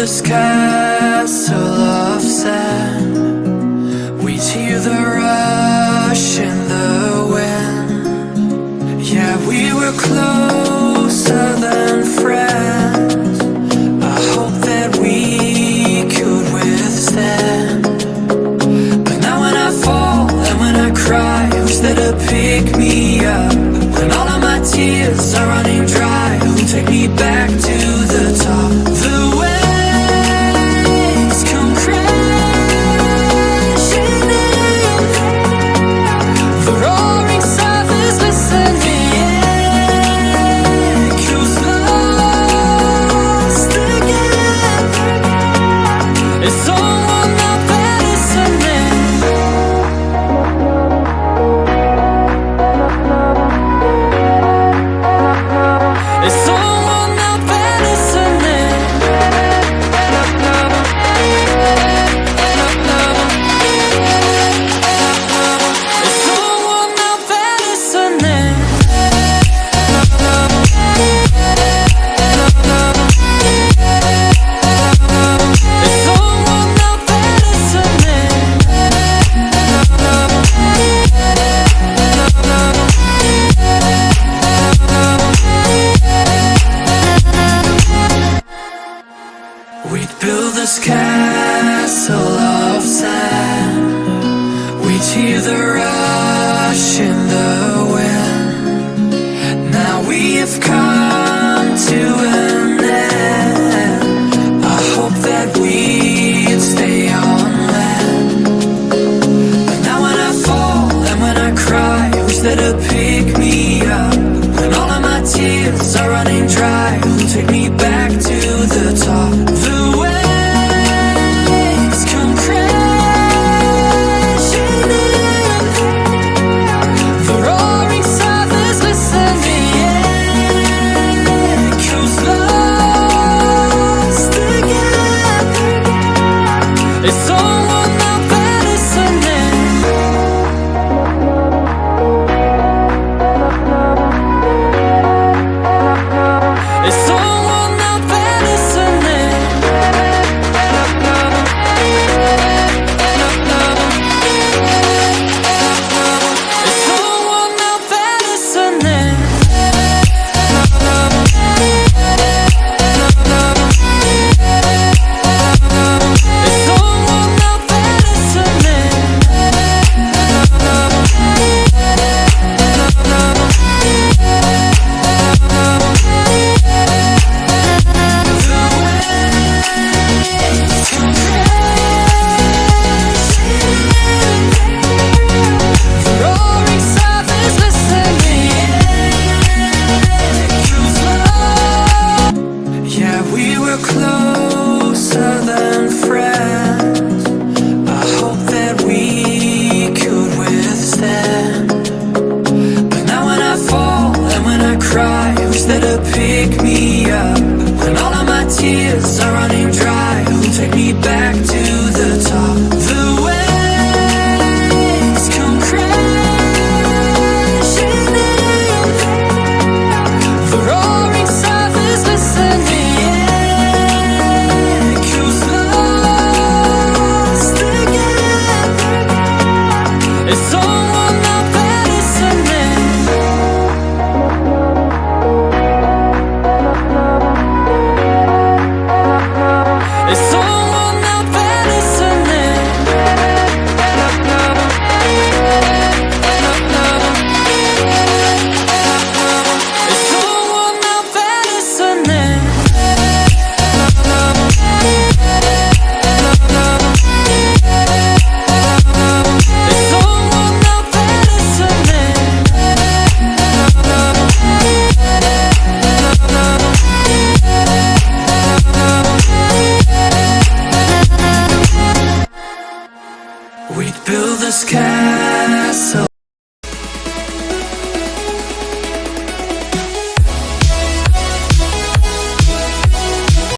this castle of sand. We'd hear the rush in the wind. Yeah, we were closer than friends. I hope that we could withstand. But now when I fall and when I cry, who's there to pick me up? When all of my tears are running dry, who'll take me back to the top? The waves come crashing in, the roaring surf is listening, echoes lost again. Is someone out there listening? Is someone out there listening? Is someone out there listening? Is someone out there listening? We'd build this castle of sand. We'd hear the rush in the wind. Now we have come to an end. I hope that we'd stay on land. But now when I fall and when I cry, who's there to pick me up? When all of my tears are running dry, who'll take me back to the top? The waves come crashing in, the roaring surf is listening, echoes lost again. Is someone out there listening? Is someone out there listening? Is someone out there listening? Is someone out there listening? Roaring surf is listening. Yeah, we were closer than friends. I hope that we could withstand. But now when I fall and when I cry, who's there to pick me up? When all of my tears are running dry, who'll take me back to the top? The waves come crashing in, the roaring surf is listening, echoes lost again. Is someone out there listening? Is someone out there listening? Is someone out there listening? Is someone out there listening? We'd build this castle.